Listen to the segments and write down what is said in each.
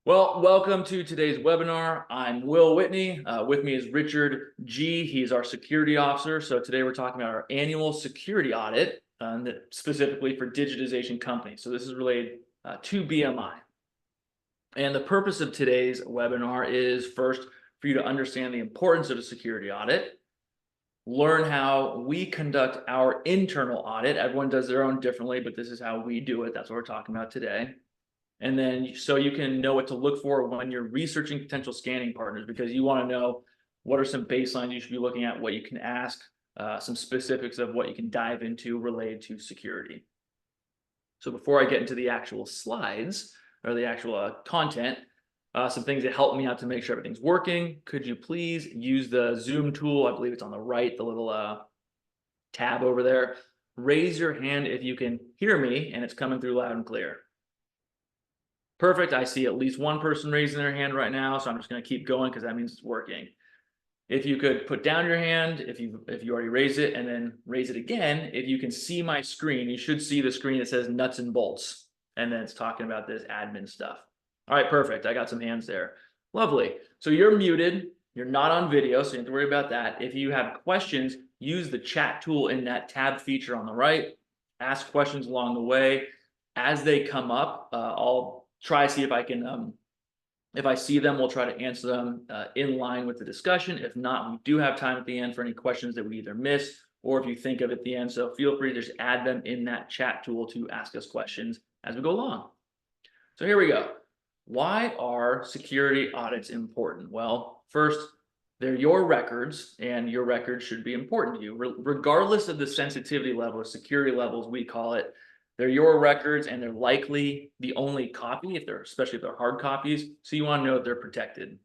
Well, welcome to today's webinar. I'm Will Whitney. With me is Richard G. He's our security officer. So today we're talking about our annual security audit, specifically for digitization companies. So this is related to BMI. And the purpose of today's webinar is first for you to understand the importance of a security audit, learn how we conduct our internal audit. Everyone does their own differently, but this is how we do it. That's what we're talking about today. And then so you can know what to look for when you're researching potential scanning partners, because you want to know what are some baselines you should be looking at, what you can ask, some specifics of what you can dive into related to security. So before I get into the actual slides or the actual content, some things that help me out to make sure everything's working. Could you please use the Zoom tool? I believe it's on the right, the little tab over there. Raise your hand if you can hear me and it's coming through loud and clear. Perfect. I see at least one person raising their hand right now, so I'm just going to keep going because that means it's working. If you could put down your hand, if you already raised it, and then raise it again, if you can see my screen, you should see the screen that says nuts and bolts, and then it's talking about this admin stuff. All right, perfect. I got some hands there. Lovely. So you're muted. You're not on video, so you don't have to worry about that. If you have questions, use the chat tool in that tab feature on the right. Ask questions along the way. As they come up, I'll try to see if I can, if I see them, we'll try to answer them in line with the discussion. If not, we do have time at the end for any questions that we either miss or if you think of at the end. So feel free to just add them in that chat tool to ask us questions as we go along. So here we go. Why are security audits important? Well, first, they're your records, and your records should be important to you, regardless of the sensitivity level, or security levels, we call it. They're your records, and they're likely the only copy, especially if they're hard copies. So you want to know that they're protected.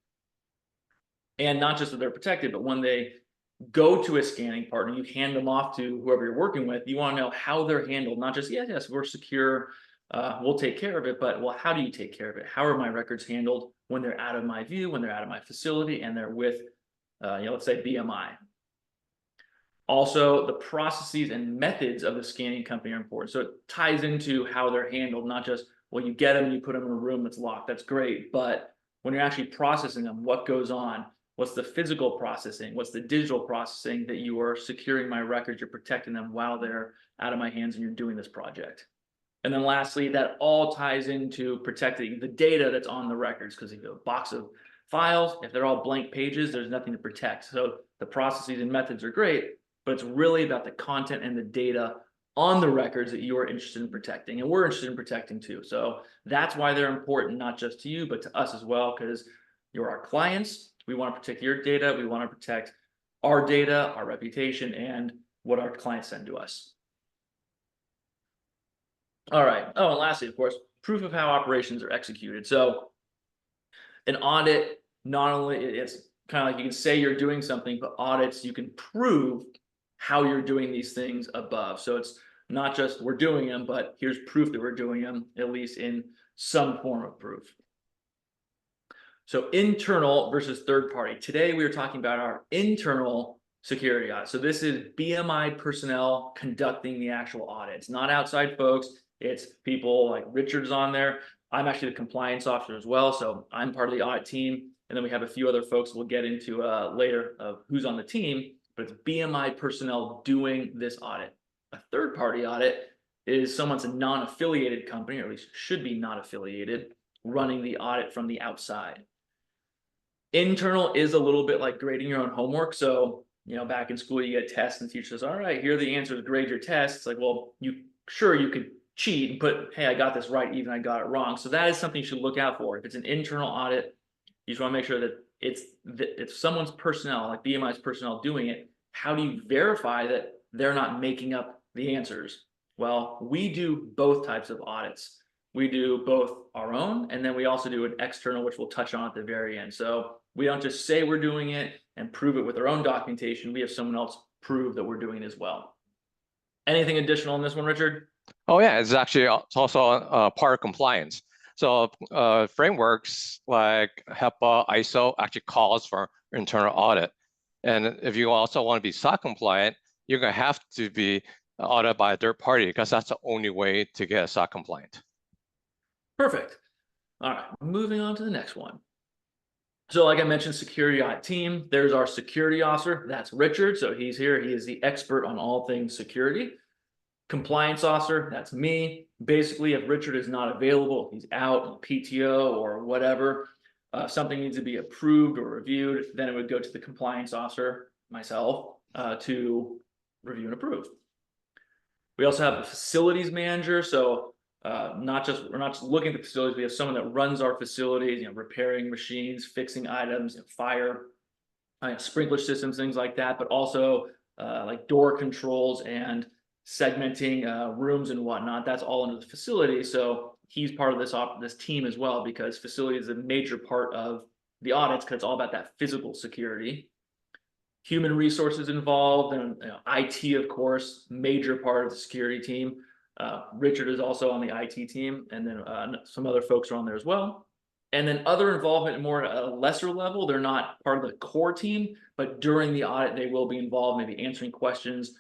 And not just that they're protected, but when they go to a scanning partner, you hand them off to whoever you're working with. You want to know how they're handled, not just, yes, we're secure, we'll take care of it, but well, how do you take care of it? How are my records handled when they're out of my view, when they're out of my facility, and they're with, let's say BMI. Also, the processes and methods of the scanning company are important. So it ties into how they're handled, not just, well, you get them and you put them in a room that's locked. That's great. But when you're actually processing them, what goes on? What's the physical processing? What's the digital processing that you are securing my records? You're protecting them while they're out of my hands and you're doing this project. And then lastly, that all ties into protecting the data that's on the records, because if you have a box of files, if they're all blank pages, there's nothing to protect. So the processes and methods are great, but it's really about the content and the data on the records that you are interested in protecting. And we're interested in protecting too. So that's why they're important, not just to you, but to us as well, because you're our clients. We want to protect your data. We want to protect our data, our reputation, and what our clients send to us. All right. Oh, and lastly, of course, proof of how operations are executed. So an audit, not only it's kind of like you can say you're doing something, but audits, you can prove how you're doing these things above. So it's not just we're doing them, but here's proof that we're doing them, at least in some form of proof. So internal versus third party. Today we are talking about our internal security audit. So this is BMI personnel conducting the actual audit. It's not outside folks. It's people like Richard's on there. I'm actually the compliance officer as well. So I'm part of the audit team. And then we have a few other folks we'll get into later of who's on the team. But it's BMI personnel doing this audit. A third-party audit is someone's a non-affiliated company, or at least should be not affiliated, running the audit from the outside. Internal is a little bit like grading your own homework. So, back in school, you get tests and the teacher says, all right, here are the answers, grade your test. It's like, well, you could cheat and put, hey, I got this right, even I got it wrong. So that is something you should look out for. If it's an internal audit, you just want to make sure that it's someone's personnel, like BMI's personnel doing it. How do you verify that they're not making up the answers? Well, we do both types of audits. We do both our own, and then we also do an external, which we'll touch on at the very end. So we don't just say we're doing it and prove it with our own documentation. We have someone else prove that we're doing it as well. Anything additional on this one, Richard? Oh yeah, it's also part of compliance. So frameworks like HIPAA, ISO actually calls for internal audit. And if you also want to be SOC compliant, you're going to have to be audited by a third party because that's the only way to get SOC compliant. Perfect. All right, moving on to the next one. So like I mentioned, security audit team, there's our security officer, that's Richard. So he's here, he is the expert on all things security. Compliance officer, that's me. Basically, if Richard is not available, he's out, PTO or whatever, something needs to be approved or reviewed, then it would go to the compliance officer, myself, to review and approve. We also have a facilities manager. So we're not just looking at the facilities. We have someone that runs our facilities, repairing machines, fixing items, fire, sprinkler systems, things like that, but also like door controls and segmenting rooms and whatnot. That's all under the facility. So he's part of this team as well, because facility is a major part of the audits, because it's all about that physical security. Human resources involved, and IT, of course, major part of the security team. Richard is also on the IT team, and then some other folks are on there as well. And then other involvement more at a lesser level. They're not part of the core team, but during the audit, they will be involved, maybe answering questions,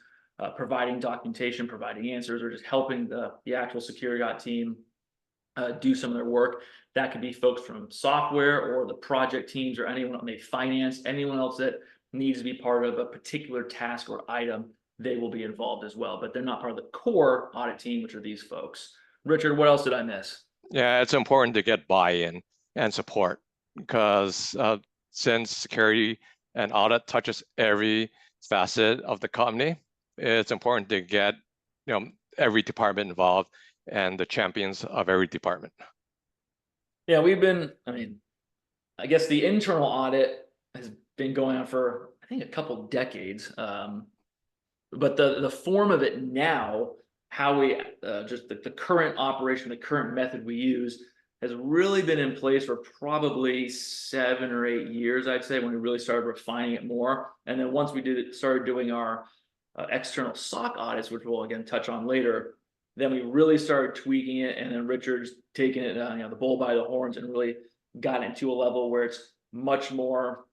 providing documentation, providing answers, or just helping the actual security audit team do some of their work. That could be folks from software or the project teams, or anyone, maybe finance, anyone else that needs to be part of a particular task or item, they will be involved as well, but they're not part of the core audit team, which are these folks. Richard, what else did I miss? Yeah, it's important to get buy-in and support, because since security and audit touches every facet of the company, it's important to get every department involved and the champions of every department. Yeah, I guess the internal audit has been going on for, I think, a couple decades. But the form of it now, how we just the current operation, the current method we use, has really been in place for probably 7 or 8 years, I'd say, when we really started refining it more. And then once we started doing our external SOC audits, which we'll again touch on later, then we really started tweaking it. And then Richard's taken it, the bull by the horns, and really got into a level where it's much more,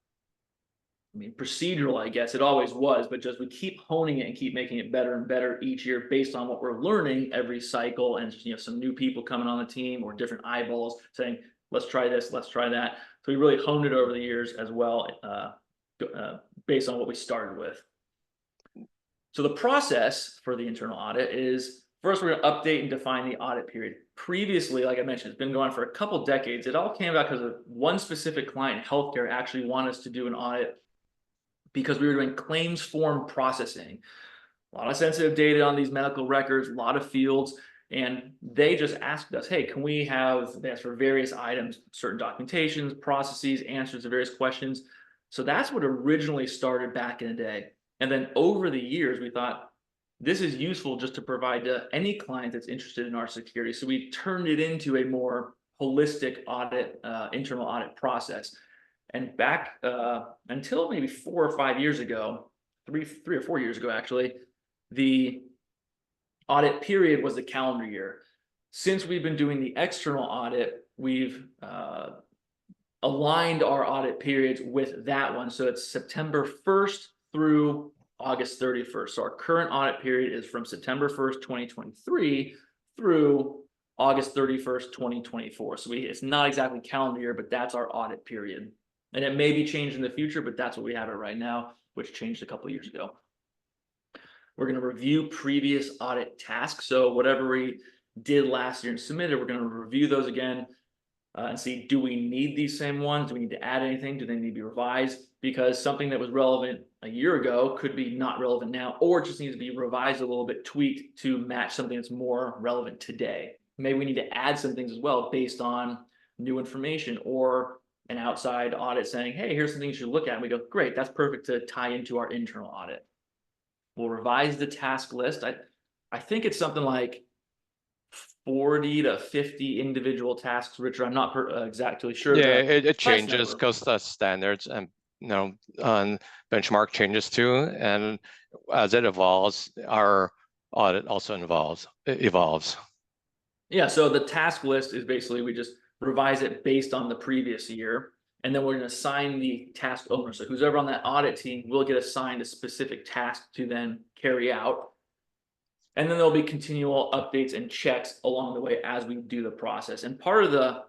procedural, I guess. It always was, but just we keep honing it and keep making it better and better each year based on what we're learning every cycle, and some new people coming on the team or different eyeballs saying, let's try this, let's try that. So we really honed it over the years as well, based on what we started with. So the process for the internal audit is, first we're going to update and define the audit period. Previously, like I mentioned, it's been going on for a couple decades. It all came about because of one specific client, healthcare, actually wanted us to do an audit because we were doing claims form processing. A lot of sensitive data on these medical records, a lot of fields, and they just asked us, hey, can we have this for various items, certain documentations, processes, answers to various questions. So that's what originally started back in the day. And then over the years, we thought this is useful just to provide to any client that's interested in our security. So we turned it into a more holistic audit, internal audit process. And back until maybe 4 or 5 years ago, three or 4 years ago, actually, the audit period was the calendar year. Since we've been doing the external audit, we've aligned our audit periods with that one. So it's September 1st through August 31st. So our current audit period is from September 1st, 2023 through August 31st, 2024. So it's not exactly calendar year, but that's our audit period. And it may be changed in the future, but that's what we have it right now, which changed a couple of years ago. We're going to review previous audit tasks. So whatever we did last year and submitted, we're going to review those again and see, do we need these same ones? Do we need to add anything? Do they need to be revised? Because something that was relevant a year ago could be not relevant now, or just needs to be revised a little bit, tweaked to match something that's more relevant today. Maybe we need to add some things as well based on new information, or an outside audit saying, hey, here's some things you should look at. And we go, great, that's perfect to tie into our internal audit. We'll revise the task list. I think it's something like 40 to 50 individual tasks, Richard. I'm not exactly sure. Yeah, it changes because the standards and benchmark changes too. And as it evolves, our audit also evolves. Yeah, so the task list is basically, we just revise it based on the previous year, and then we're going to assign the task owner. So who's ever on that audit team will get assigned a specific task to then carry out. And then there'll be continual updates and checks along the way as we do the process. And part of the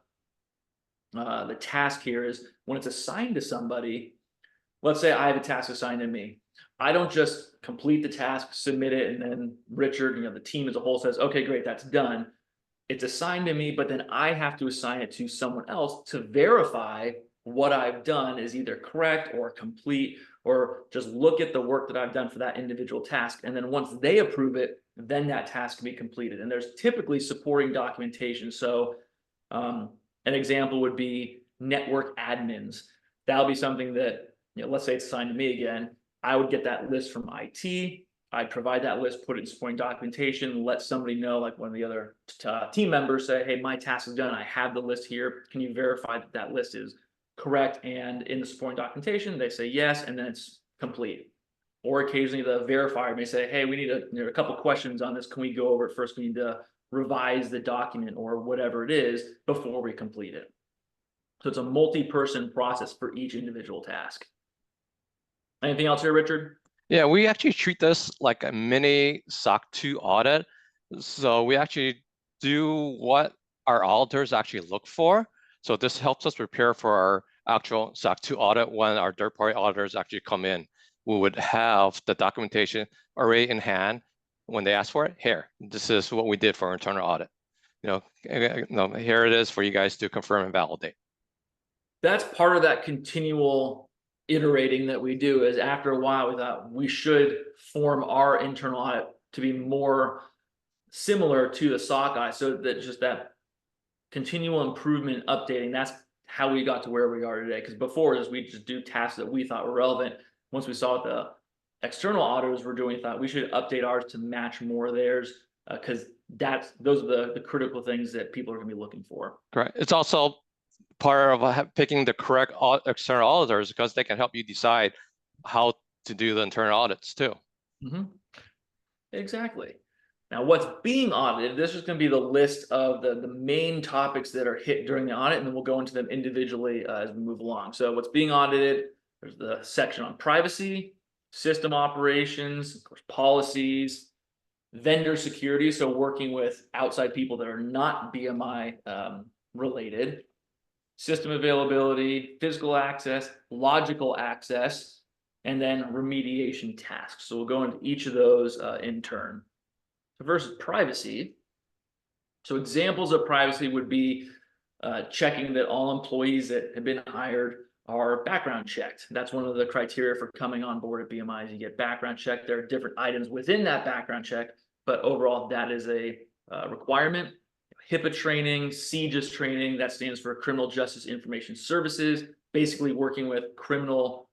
the task here is when it's assigned to somebody, let's say I have a task assigned to me. I don't just complete the task, submit it, and then Richard, the team as a whole says, okay, great, that's done. It's assigned to me, but then I have to assign it to someone else to verify what I've done is either correct or complete, or just look at the work that I've done for that individual task. And then once they approve it, then that task can be completed. And there's typically supporting documentation. So an example would be network admins. That'll be something that, let's say it's assigned to me again. I would get that list from IT. I'd provide that list, put it in supporting documentation, let somebody know, like one of the other team members say, hey, my task is done. I have the list here. Can you verify that that list is correct? And in the supporting documentation, they say yes, and then it's complete. Or occasionally the verifier may say, hey, we need a couple questions on this. Can we go over it first? We need to revise the document or whatever it is before we complete it. So it's a multi-person process for each individual task. Anything else here, Richard? Yeah, we actually treat this like a mini SOC 2 audit. So we actually do what our auditors actually look for. So this helps us prepare for our actual SOC 2 audit when our third-party auditors actually come in. We would have the documentation already in hand. When they ask for it, here, this is what we did for our internal audit. Here it is for you guys to confirm and validate. That's part of that continual iterating that we do. Is after a while we thought we should form our internal audit to be more similar to the SOC audit, so that just that continual improvement, updating, that's how we got to where we are today. Because before this, we just do tasks that we thought were relevant. Once we saw what the external auditors were doing, we thought we should update ours to match more of theirs, because those are the critical things that people are going to be looking for. Correct. It's also part of picking the correct external auditors, because they can help you decide how to do the internal audits too. Exactly. Now, what's being audited, this is going to be the list of the main topics that are hit during the audit, and then we'll go into them individually as we move along. So what's being audited, there's the section on privacy, system operations, of course, policies, vendor security, so working with outside people that are not BMI related, system availability, physical access, logical access, and then remediation tasks. So we'll go into each of those in turn. So versus privacy. So examples of privacy would be checking that all employees that have been hired are background checked. That's one of the criteria for coming on board at BMI is you get background checked. There are different items within that background check, but overall that is a requirement. HIPAA training, CJIS training, that stands for Criminal Justice Information Services, basically working with criminal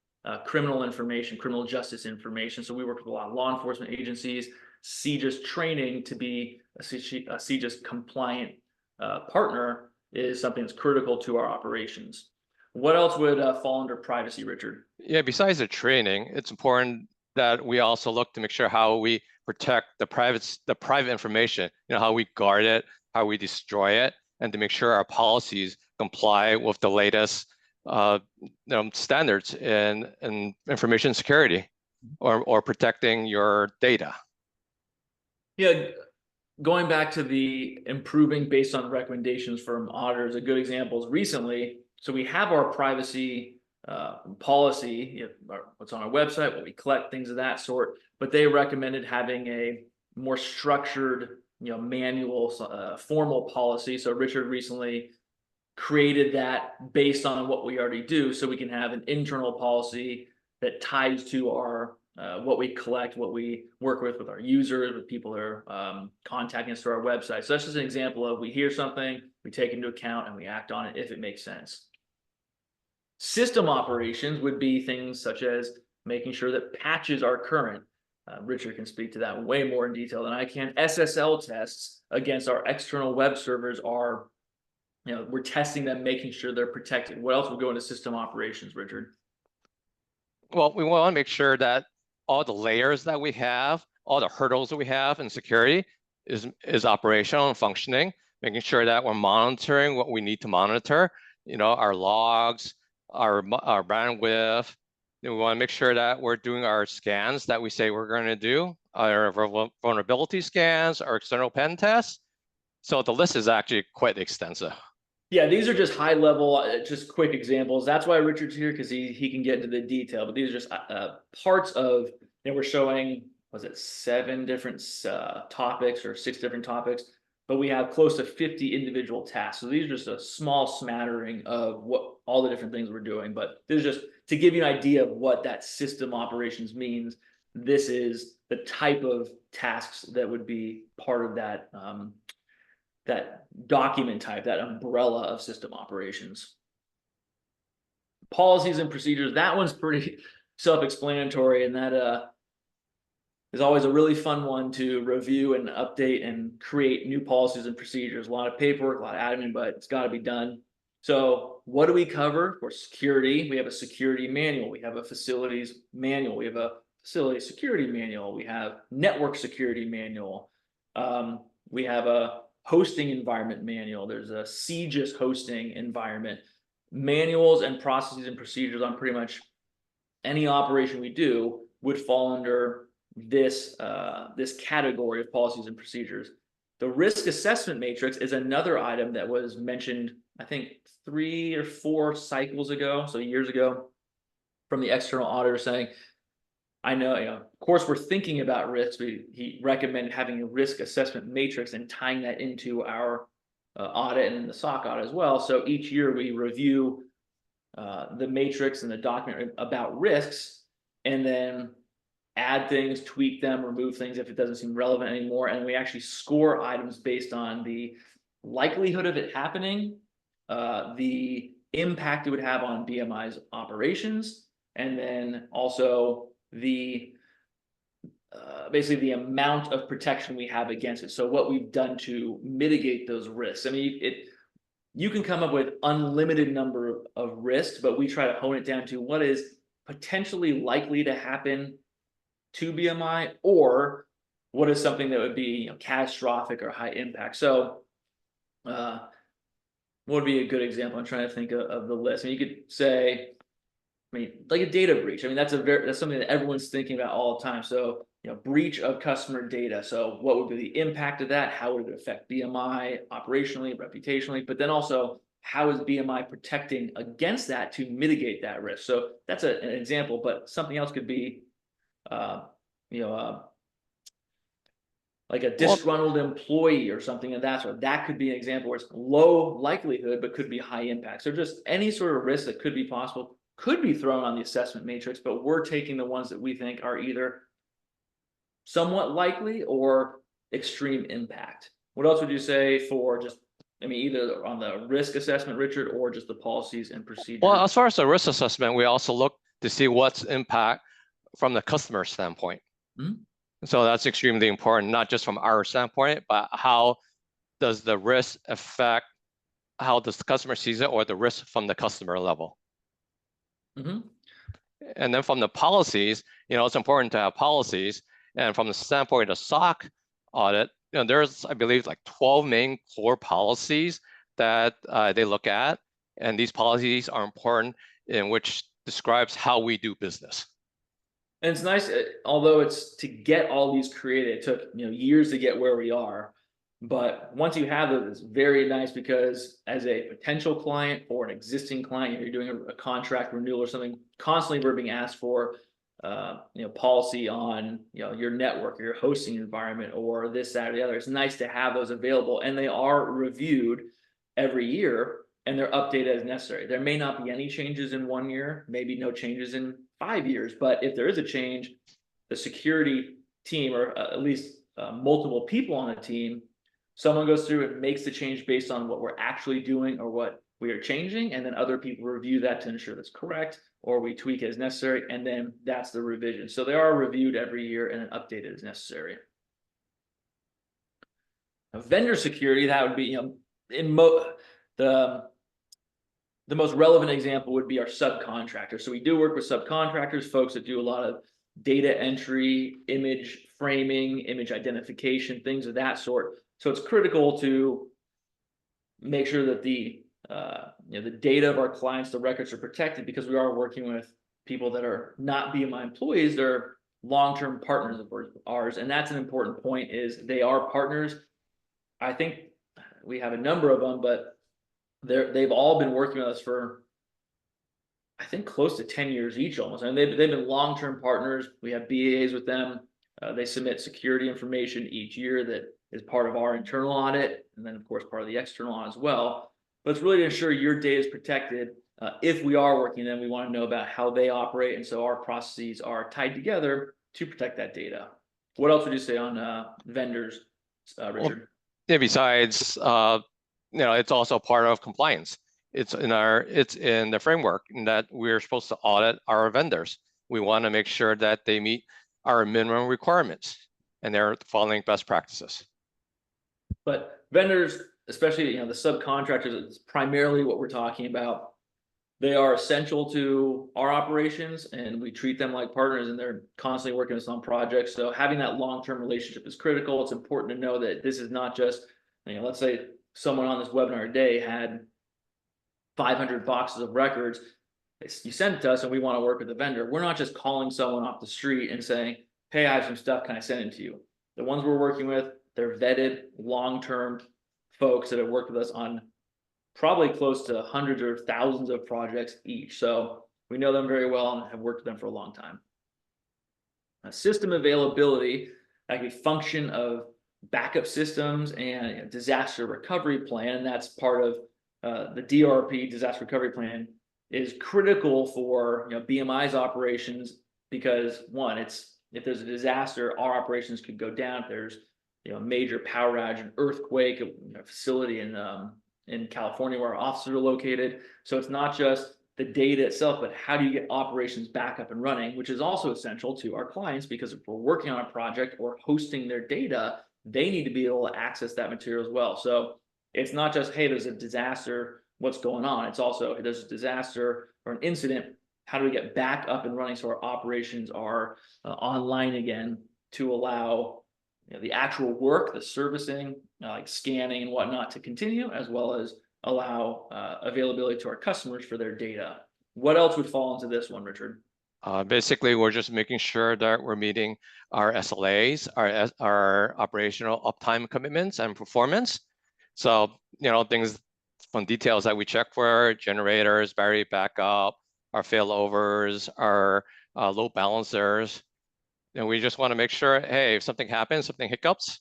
information, criminal justice information. So we work with a lot of law enforcement agencies. CJIS training to be a CJIS compliant partner is something that's critical to our operations. What else would fall under privacy, Richard? Yeah, besides the training, it's important that we also look to make sure how we protect the private information, how we guard it, how we destroy it, and to make sure our policies comply with the latest standards in information security or protecting your data. Yeah, going back to the improving based on recommendations from auditors, a good example is recently. So we have our privacy policy, what's on our website, what we collect, things of that sort. But they recommended having a more structured, manual, formal policy. So Richard recently created that based on what we already do, so we can have an internal policy that ties to our what we collect, what we work with our users, with people that are contacting us through our website. So that's just an example of we hear something, we take into account, and we act on it if it makes sense. System operations would be things such as making sure that patches are current. Richard can speak to that way more in detail than I can. SSL tests against our external web servers are, we're testing them, making sure they're protected. What else would go into system operations, Richard? Well, we want to make sure that all the layers that we have, all the hurdles that we have in security is operational and functioning, making sure that we're monitoring what we need to monitor, our logs, our bandwidth. We want to make sure that we're doing our scans that we say we're going to do, our vulnerability scans, our external pen tests. So the list is actually quite extensive. Yeah, these are just high level, just quick examples. That's why Richard's here, because he can get into the detail. But these are just parts of, we're showing, was it 7 different topics or 6 different topics, but we have close to 50 individual tasks. So these are just a small smattering of what all the different things we're doing. But this is just to give you an idea of what that system operations means. This is the type of tasks that would be part of that that document type, that umbrella of system operations. Policies and procedures, that one's pretty self-explanatory, and that is always a really fun one to review and update and create new policies and procedures. A lot of paperwork, a lot of admin, but it's got to be done. So what do we cover? For security, we have a security manual, we have a facilities manual, we have a facility security manual, we have network security manual, we have a hosting environment manual, there's a CGIS hosting environment. Manuals and processes and procedures on pretty much any operation we do would fall under this this category of policies and procedures. The risk assessment matrix is another item that was mentioned, I think 3 or 4 cycles ago, so years ago, from the external auditor saying, I know, of course, we're thinking about risks. He recommended having a risk assessment matrix and tying that into our audit and the SOC audit as well. So each year we review the matrix and the document about risks, and then add things, tweak them, remove things if it doesn't seem relevant anymore. And we actually score items based on the likelihood of it happening, the impact it would have on BMI's operations, and then also the basically the amount of protection we have against it. So what we've done to mitigate those risks. I mean, you can come up with unlimited number of risks, but we try to hone it down to what is potentially likely to happen to BMI, or what is something that would be catastrophic or high impact. So what would be a good example? I'm trying to think of the list. I mean, you could say, I mean, like a data breach. I mean, that's something that everyone's thinking about all the time. So, breach of customer data. So what would be the impact of that? How would it affect BMI operationally, reputationally? But then also, how is BMI protecting against that to mitigate that risk? So that's an example, but something else could be, like a disgruntled employee or something of that sort. That could be an example where it's low likelihood, but could be high impact. So just any sort of risk that could be possible could be thrown on the assessment matrix, but we're taking the ones that we think are either somewhat likely or extreme impact. What else would you say for just, I mean, either on the risk assessment, Richard, or just the policies and procedures? Well, as far as the risk assessment, we also look to see what's impact from the customer standpoint. Mm-hmm. So that's extremely important, not just from our standpoint, but how does the risk affect how does the customer sees it, or the risk from the customer level. Mm-hmm. And then from the policies, it's important to have policies. And from the standpoint of SOC audit, there's, I believe, like 12 main core policies that they look at. And these policies are important, in which describes how we do business. And it's nice, although it's to get all these created, it took years to get where we are. But once you have it, it's very nice, because as a potential client or an existing client, you're doing a contract renewal or something, constantly we're being asked for policy on your network or your hosting environment or this, that, or the other. It's nice to have those available, and they are reviewed every year and they're updated as necessary. There may not be any changes in 1 year, maybe no changes in 5 years, but if there is a change, the security team, or at least multiple people on the team, someone goes through and makes the change based on what we're actually doing or what we are changing, and then other people review that to ensure that's correct, or we tweak it as necessary, and then that's the revision. So they are reviewed every year and then updated as necessary. Now, vendor security, that would be, the most relevant example would be our subcontractors. So we do work with subcontractors, folks that do a lot of data entry, image framing, image identification, things of that sort. So it's critical to make sure that the data of our clients, the records, are protected, because we are working with people that are not BMI employees. They're long-term partners of ours, and that's an important point, is they are partners. I think we have a number of them, but they've all been working with us for, I think, close to 10 years each almost. And they've been long-term partners. We have BAs with them. They submit security information each year that is part of our internal audit, and then of course part of the external audit as well. But it's really to ensure your data is protected. If we are working with them, we want to know about how they operate, and so our processes are tied together to protect that data. What else would you say on vendors, Well, Richard? yeah, besides, it's also part of compliance. It's in the framework that we're supposed to audit our vendors. We want to make sure that they meet our minimum requirements and they're following best practices. But vendors, especially the subcontractors, is primarily what we're talking about. They are essential to our operations, and we treat them like partners, and they're constantly working with us on projects. So having that long-term relationship is critical. It's important to know that this is not just, let's say someone on this webinar today had 500 boxes of records. You send it to us and we want to work with the vendor. We're not just calling someone off the street and saying, hey, I have some stuff, can I send it to you? The ones we're working with, they're vetted, long-term folks that have worked with us on probably close to hundreds or thousands of projects each. So we know them very well and have worked with them for a long time. System availability, like a function of backup systems and a disaster recovery plan. And that's part of the DRP, disaster recovery plan, is critical for BMI's operations, because one, if there's a disaster, our operations could go down. If there's major power outage, an earthquake, a facility in California where our offices are located. So it's not just the data itself, but how do you get operations back up and running, which is also essential to our clients, because if we're working on a project or hosting their data, they need to be able to access that material as well. So it's not just, hey, there's a disaster, what's going on? It's also, hey, there's a disaster or an incident, how do we get back up and running so our operations are online again to allow the actual work, the servicing, like scanning and whatnot, to continue, as well as allow availability to our customers for their data. What else would fall into this one, Richard? Basically, we're just making sure that we're meeting our SLAs, our operational uptime commitments and performance. So, things from details that we check for: generators, battery backup, our failovers, our load balancers. And we just want to make sure, hey, if something happens, something hiccups,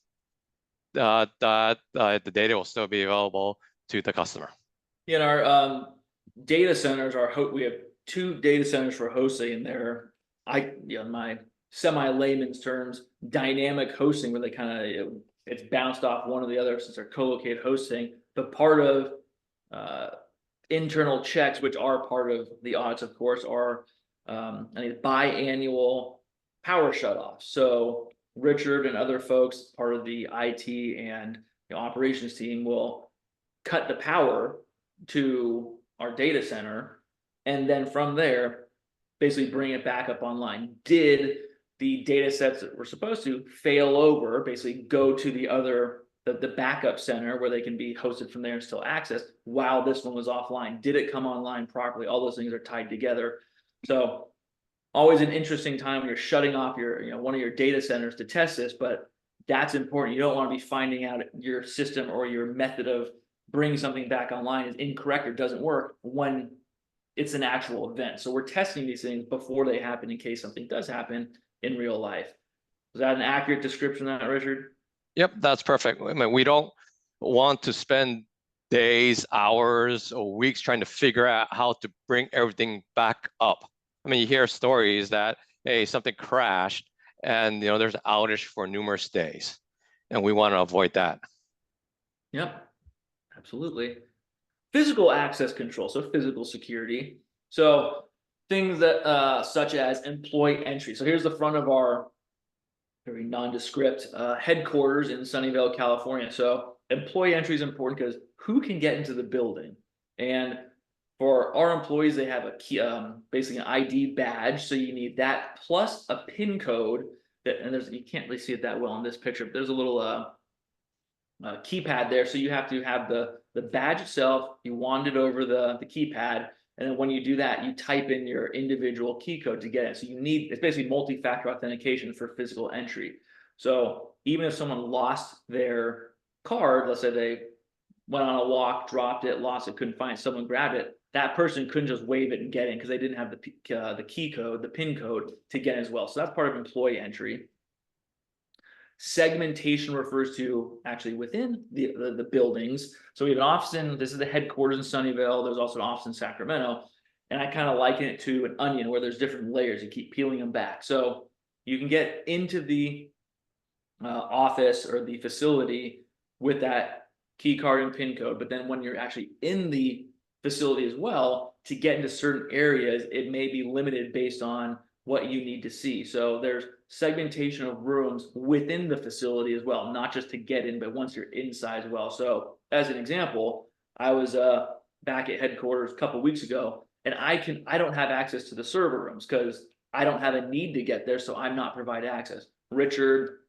that the data will still be available to the customer. In our data centers, we have 2 data centers for hosting, and they're, in my semi-layman's terms, dynamic hosting, where they kind of it's bounced off one or the other since they're co-located hosting. But part of internal checks, which are part of the audits, of course, are biannual power shutoffs. So Richard and other folks, part of the IT and operations team, will cut the power to our data center, and then from there basically bring it back up online. Did the data sets that were supposed to fail over basically go to the backup center where they can be hosted from there and still accessed while this one was offline? Did it come online properly? All those things are tied together. So always an interesting time when you're shutting off your one of your data centers to test this, but that's important. You don't want to be finding out your system or your method of bringing something back online is incorrect or doesn't work when it's an actual event. So we're testing these things before they happen in case something does happen in real life. Is that an accurate description of that, Richard? Yep, that's perfect. I mean, we don't want to spend days, hours, or weeks trying to figure out how to bring everything back up. I mean, you hear stories that, hey, something crashed and there's an outage for numerous days, and we want to avoid that. Yep, absolutely. Physical access control, so physical security. So things that such as employee entry. So here's the front of our very nondescript headquarters in Sunnyvale, California. So employee entry is important because who can get into the building? And for our employees, they have a key, basically an ID badge. So you need that plus a PIN code and you can't really see it that well in this picture, but there's a little keypad there. So you have to have the badge itself, you wand it over the keypad, and then when you do that, you type in your individual key code to get it. So it's basically multi-factor authentication for physical entry. So even if someone lost their card, let's say they went on a walk, dropped it, lost it, couldn't find it, someone grabbed it, that person couldn't just wave it and get in because they didn't have the key code, the PIN code to get in as well. So that's part of employee entry. Segmentation refers to actually within the buildings. So we have an office this is the headquarters in Sunnyvale. There's also an office in Sacramento. And I kind of liken it to an onion where there's different layers. You keep peeling them back. So you can get into the office or the facility with that key card and PIN code. But then when you're actually in the facility as well, to get into certain areas, it may be limited based on what you need to see. So there's segmentation of rooms within the facility as well, not just to get in, but once you're inside as well. So as an example, I was back at headquarters a couple weeks ago, and I don't have access to the server rooms because I don't have a need to get there, so I'm not provided access. Richard,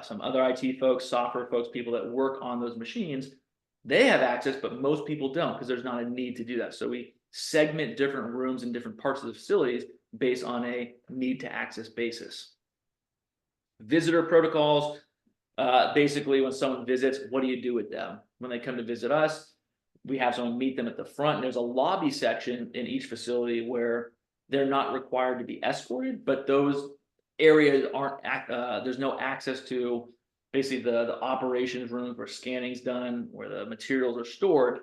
some other IT folks, software folks, people that work on those machines, they have access, but most people don't because there's not a need to do that. So we segment different rooms in different parts of the facilities based on a need to access basis. Visitor protocols, basically when someone visits, what do you do with them? When they come to visit us, we have someone meet them at the front. And there's a lobby section in each facility where they're not required to be escorted, but those areas aren't, there's no access to basically the operations rooms where scanning's done, where the materials are stored.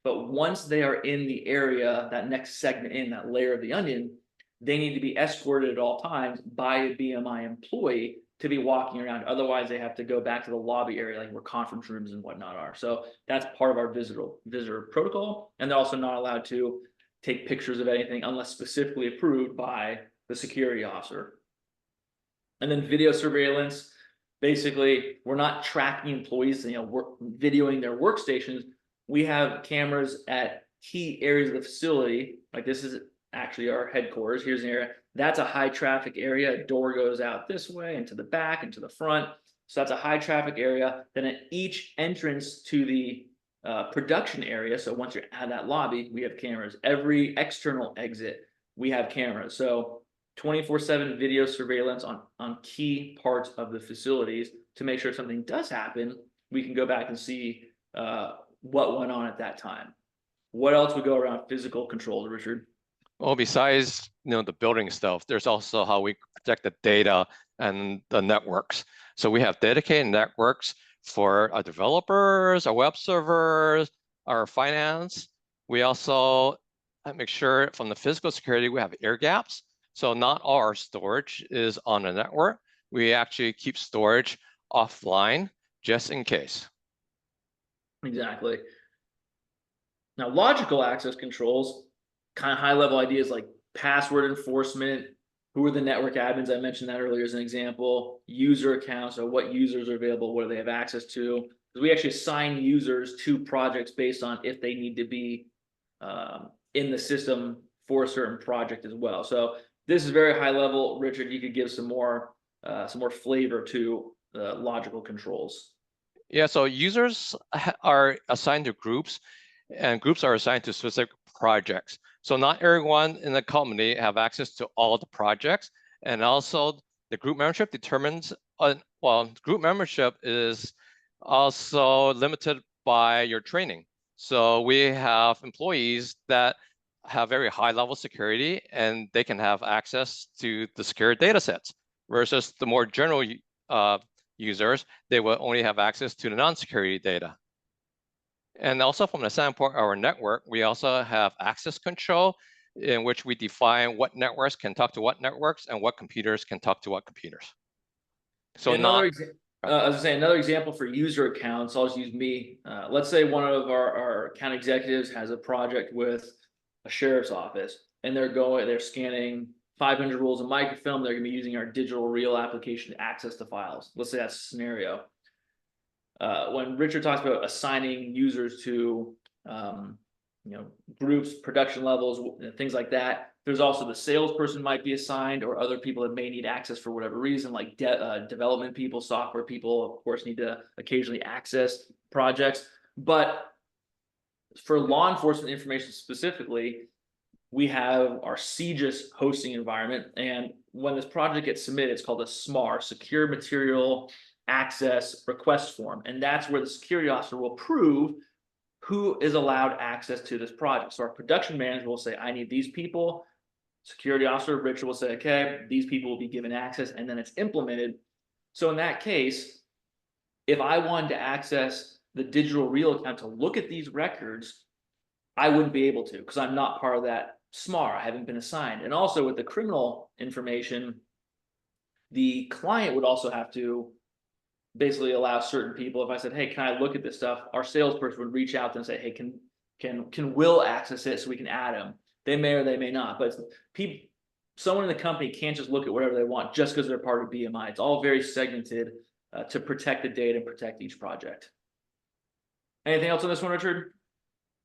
But once they are in the area, that next segment in that layer of the onion, they need to be escorted at all times by a BMI employee to be walking around. Otherwise, they have to go back to the lobby area, like where conference rooms and whatnot are. So that's part of our visitor protocol. And they're also not allowed to take pictures of anything unless specifically approved by the security officer. And then video surveillance. Basically, we're not tracking employees, videoing their workstations. We have cameras at key areas of the facility. Like this is actually our headquarters. Here's an area. That's a high traffic area. A door goes out this way and to the back and to the front. So that's a high traffic area. Then at each entrance to the production area, so once you're at that lobby, we have cameras. Every external exit, we have cameras. So 24/7 video surveillance on key parts of the facilities to make sure if something does happen, we can go back and see what went on at that time. What else would go around physical controls, Richard? Well, besides the building stuff, there's also how we protect the data and the networks. So we have dedicated networks for our developers, our web servers, our finance. We also make sure from the physical security we have air gaps. So not all our storage is on the network. We actually keep storage offline just in case. Exactly. Now, logical access controls, kind of high level ideas like password enforcement, who are the network admins? I mentioned that earlier as an example. User accounts, so what users are available, what do they have access to? Because we actually assign users to projects based on if they need to be in the system for a certain project as well. So this is very high level. Richard, you could give some more flavor to logical controls. Yeah, so users are assigned to groups, and groups are assigned to specific projects. So not everyone in the company have access to all the projects, and also the group membership determines. Group membership is also limited by your training. So we have employees that have very high level security, and they can have access to the secure data sets, versus the more general users, they will only have access to the non-security data. And also from the standpoint of our network, we also have access control in which we define what networks can talk to what networks and what computers can talk to what computers. So another example for user accounts, I'll just use me. Let's say one of our account executives has a project with a sheriff's office, and they're scanning 500 rolls of microfilm. They're going to be using our digital reel application to access the files. Let's say that's a scenario. When Richard talks about assigning users to groups, production levels, things like that, there's also the salesperson might be assigned, or other people that may need access for whatever reason, like development people, software people, of course, need to occasionally access projects. But for law enforcement information specifically, we have our CGIS hosting environment, and when this project gets submitted, it's called a SMAR, Secure Material Access Request Form, and that's where the security officer will approve who is allowed access to this project. So our production manager will say, I need these people. Security officer, Richard, will say, okay, these people will be given access, and then it's implemented. So in that case, if I wanted to access the digital reel account to look at these records, I wouldn't be able to because I'm not part of that SMAR. I haven't been assigned. And also with the criminal information, the client would also have to basically allow certain people. If I said, hey, can I look at this stuff? Our salesperson would reach out and say, hey, can Will access it so we can add him? They may or they may not, but people, someone in the company can't just look at whatever they want just because they're part of BMI. It's all very segmented to protect the data and protect each project. Anything else on this one, Richard?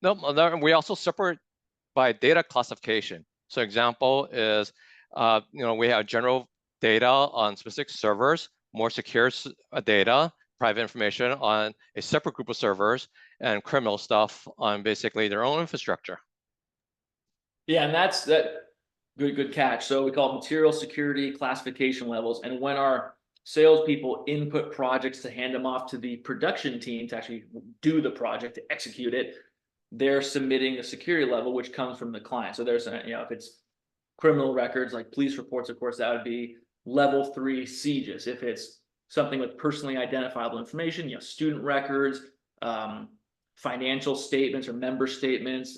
No, we also separate by data classification. So example is, we have general data on specific servers, more secure data, private information on a separate group of servers, and criminal stuff on basically their own infrastructure. Yeah, and that's that. Good catch. So we call it material security classification levels. And when our salespeople input projects to hand them off to the production team to actually do the project, to execute it, they're submitting a security level, which comes from the client. So there's, if it's criminal records like police reports, of course, that would be level 3 CJIS. If it's something with personally identifiable information, student records, financial statements or member statements,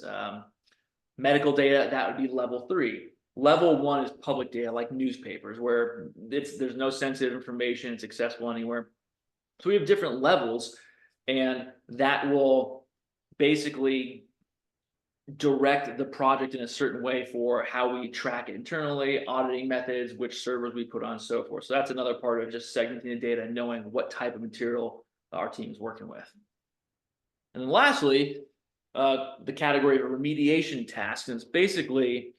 medical data, that would be level 3. Level 1 is public data like newspapers, where there's no sensitive information, it's accessible anywhere. So we have different levels, and that will basically direct the project in a certain way for how we track it internally, auditing methods, which servers we put on, and so forth. So that's another part of just segmenting the data and knowing what type of material our team is working with. And then lastly, the category of remediation tasks, and it's basically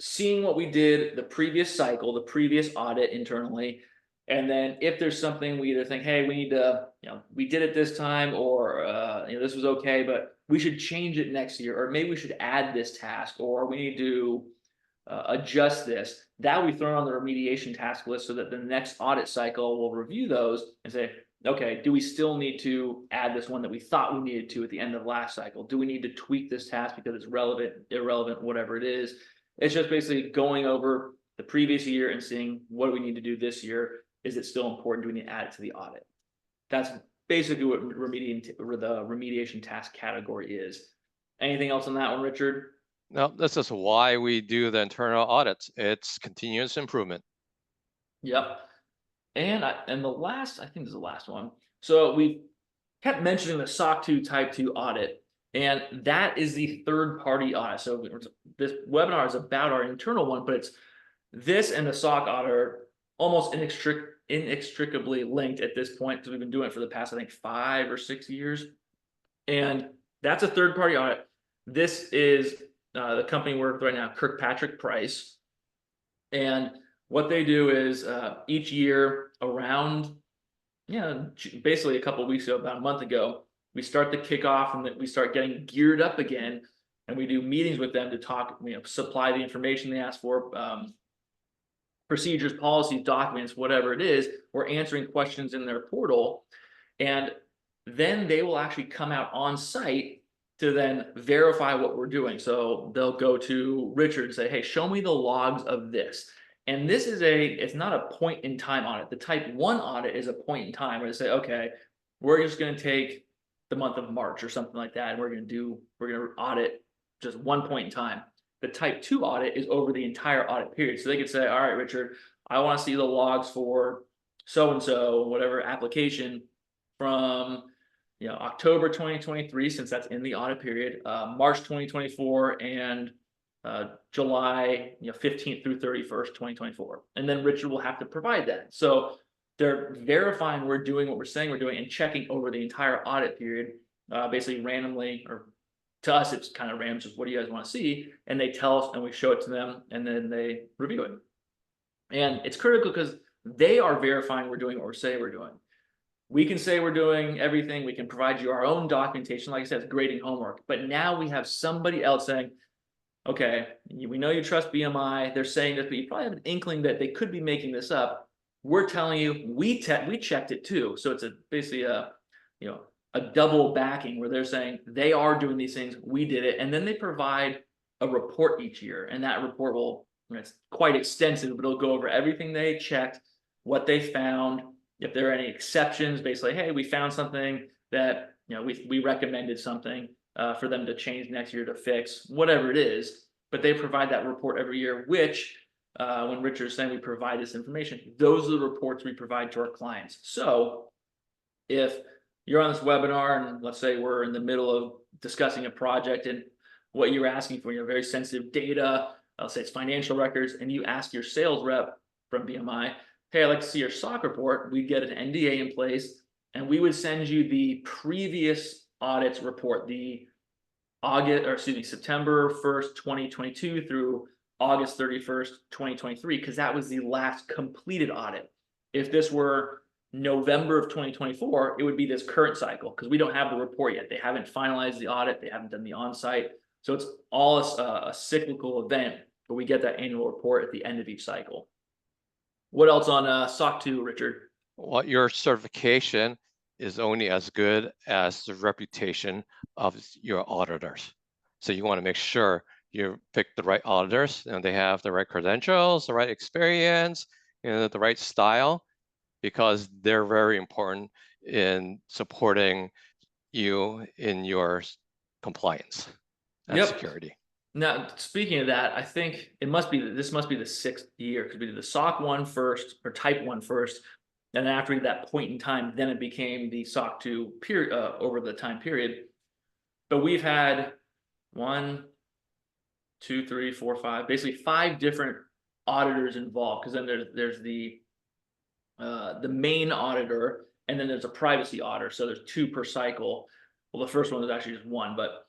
seeing what we did the previous cycle, the previous audit internally, and then if there's something we either think, hey, we need to, we did it this time, or this was okay, but we should change it next year, or maybe we should add this task, or we need to adjust this. That we throw on the remediation task list so that the next audit cycle will review those and say, okay, do we still need to add this one that we thought we needed to at the end of last cycle? Do we need to tweak this task because it's relevant, irrelevant, whatever it is? It's just basically going over the previous year and seeing what do we need to do this year. Is it still important? Do we need to add it to the audit? That's basically what the remediation task category is. Anything else on that one, Richard? No, this is why we do the internal audits. It's continuous improvement. Yep. And the last, I think this is the last one. So we kept mentioning the SOC 2 Type 2 audit, and that is the third-party audit. So this webinar is about our internal one, but it's this and the SOC audit are almost inextricably linked at this point because we've been doing it for the past, I think, 5 or 6 years. And that's a third-party audit. This is the company we're with right now, Kirkpatrick Price. And what they do is each year around, basically a couple of weeks ago, about a month ago, we start the kickoff and we start getting geared up again, and we do meetings with them to talk, supply the information they ask for, procedures, policies, documents, whatever it is. We're answering questions in their portal, and then they will actually come out on site to then verify what we're doing. So they'll go to Richard and say, hey, show me the logs of this. And this is it's not a point in time audit. The type 1 audit is a point in time where they say, okay, we're just going to take the month of March or something like that, and we're going to audit just one point in time. The type 2 audit is over the entire audit period. So they could say, all right, Richard, I want to see the logs for so-and-so, whatever application from October 2023, since that's in the audit period, March 2024, and July 15th through 31st, 2024. And then Richard will have to provide that. So they're verifying we're doing what we're saying we're doing and checking over the entire audit period, basically randomly, or to us, it's kind of random, just what do you guys want to see? And they tell us and we show it to them, and then they review it. And it's critical because they are verifying we're doing what we're saying we're doing. We can say we're doing everything. We can provide you our own documentation. Like I said, it's grading homework. But now we have somebody else saying, okay, we know you trust BMI. They're saying this, but you probably have an inkling that they could be making this up. We're telling you, we checked it too. So it's basically a a double backing where they're saying they are doing these things, we did it, and then they provide a report each year, and that report will, it's quite extensive, but it'll go over everything they checked, what they found, if there are any exceptions, basically, hey, we found something that, we recommended something for them to change next year to fix, whatever it is, but they provide that report every year, which when Richard's saying we provide this information, those are the reports we provide to our clients. So if you're on this webinar and let's say we're in the middle of discussing a project and what you're asking for, very sensitive data, I'll say it's financial records, and you ask your sales rep from BMI, hey, I'd like to see your stock report, we'd get an NDA in place and we would send you the previous audits report, the September 1st, 2022 through August 31st, 2023, because that was the last completed audit. If this were November of 2024, it would be this current cycle because we don't have the report yet. They haven't finalized the audit. They haven't done the on-site. So it's all a cyclical event, but we get that annual report at the end of each cycle. What else on SOC 2, Richard? Well, your certification is only as good as the reputation of your auditors. So you want to make sure you pick the right auditors and they have the right credentials, the right experience, the right style, because they're very important in supporting you in your compliance and security. Now, speaking of that, I think this must be the 6th year because we did the SOC 1 first, or Type 1 first, and then after that point in time, then it became the SOC 2 period over the time period. But we've had 1, 2, 3, 4, 5, basically 5 different auditors involved because then there's the main auditor and then there's a privacy auditor. So there's 2 per cycle. Well, the first one was actually just 1, but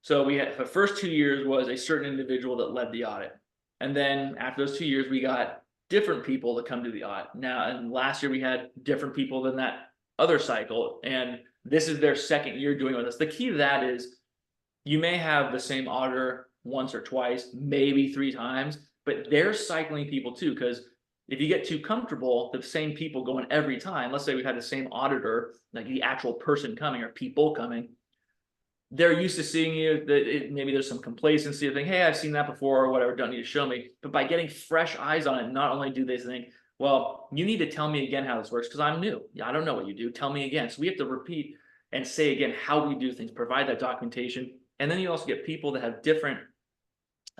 so we had the first 2 years was a certain individual that led the audit. And then after those 2 years, we got different people to come to the audit. Now, and last year we had different people than that other cycle. And this is their 2nd year doing it with us. The key to that is you may have the same auditor once or twice, maybe 3 times, but they're cycling people too. Because if you get too comfortable, the same people going every time, let's say we had the same auditor, like the actual person coming or people coming, they're used to seeing you, maybe there's some complacency of thinking, hey, I've seen that before or whatever, don't need to show me. But by getting fresh eyes on it, not only do they think, well, you need to tell me again how this works because I'm new. I don't know what you do. Tell me again. So we have to repeat and say again how we do things, provide that documentation. And then you also get people that have different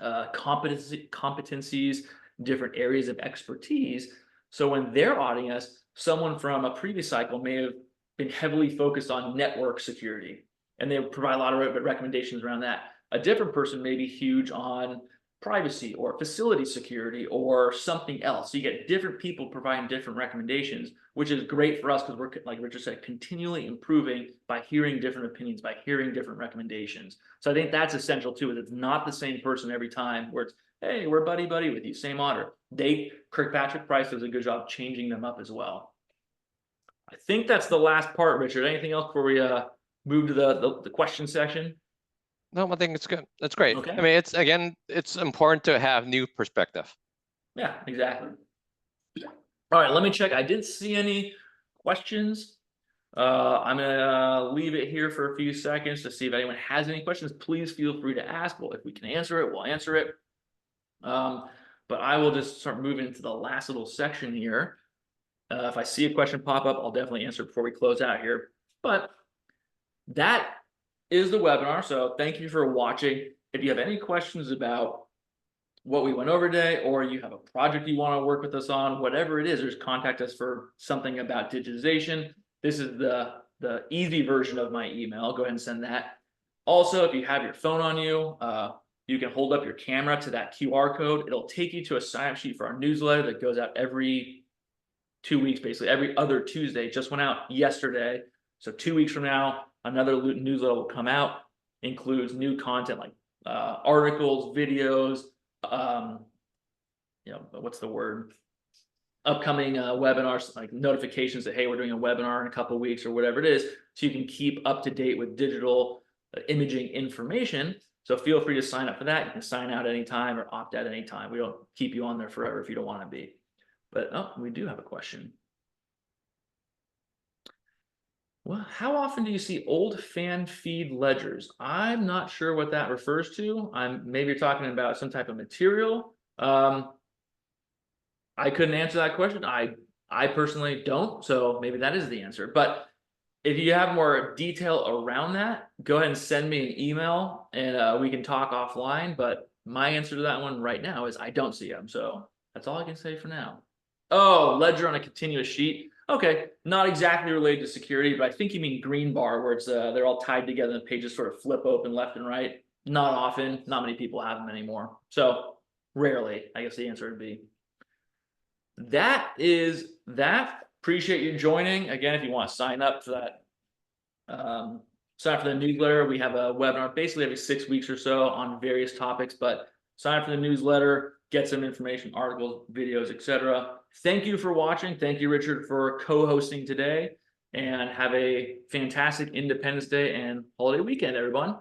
competencies, different areas of expertise. So when they're auditing us, someone from a previous cycle may have been heavily focused on network security, and they provide a lot of recommendations around that. A different person may be huge on privacy or facility security or something else. So you get different people providing different recommendations, which is great for us because we're, like Richard said, continually improving by hearing different opinions, by hearing different recommendations. So I think that's essential too, is it's not the same person every time where it's, hey, we're buddy with you, same auditor. Kirkpatrick Price does a good job changing them up as well. I think that's the last part, Richard. Anything else before we move to the question section? No, I think it's good. That's great. Okay. I mean, it's important to have new perspective. Yeah, exactly. All right, let me check. I didn't see any questions. I'm gonna leave it here for a few seconds to see if anyone has any questions. Please feel free to ask. Well, if we can answer it, we'll answer it. But I will just start moving into the last little section here. If I see a question pop up, I'll definitely answer it before we close out here. But that is the webinar. So thank you for watching. If you have any questions about what we went over today, or you have a project you want to work with us on, whatever it is, just contact us for something about digitization. This is the easy version of my email. Go ahead and send that. Also, if you have your phone on you, you can hold up your camera to that QR code. It'll take you to a sign-up sheet for our newsletter that goes out every 2 weeks, basically every other Tuesday. Just went out yesterday. So 2 weeks from now, another newsletter will come out, includes new content like articles, videos, what's the word? Upcoming webinars, like notifications that, hey, we're doing a webinar in a couple of weeks or whatever it is. So you can keep up to date with digital imaging information. So feel free to sign up for that. You can sign out anytime or opt out anytime. We don't keep you on there forever if you don't want to be. But we do have a question. Well, how often do you see old fan feed ledgers? I'm not sure what that refers to. Maybe you're talking about some type of material. I couldn't answer that question. I personally don't, so maybe that is the answer. But if you have more detail around that, go ahead and send me an email and we can talk offline. But my answer to that one right now is I don't see them. So that's all I can say for now. Oh, ledger on a continuous sheet. Okay, not exactly related to security, but I think you mean green bar where it's they're all tied together and the pages sort of flip open left and right. Not often, not many people have them anymore. So rarely, I guess the answer would be. That is that. Appreciate you joining. Again, if you want to sign up for that, sign up for the newsletter. We have a webinar basically every 6 weeks or so on various topics, but sign up for the newsletter, get some information, articles, videos, etc. Thank you for watching. Thank you, Richard, for co-hosting today, and have a fantastic Independence Day and holiday weekend, everyone.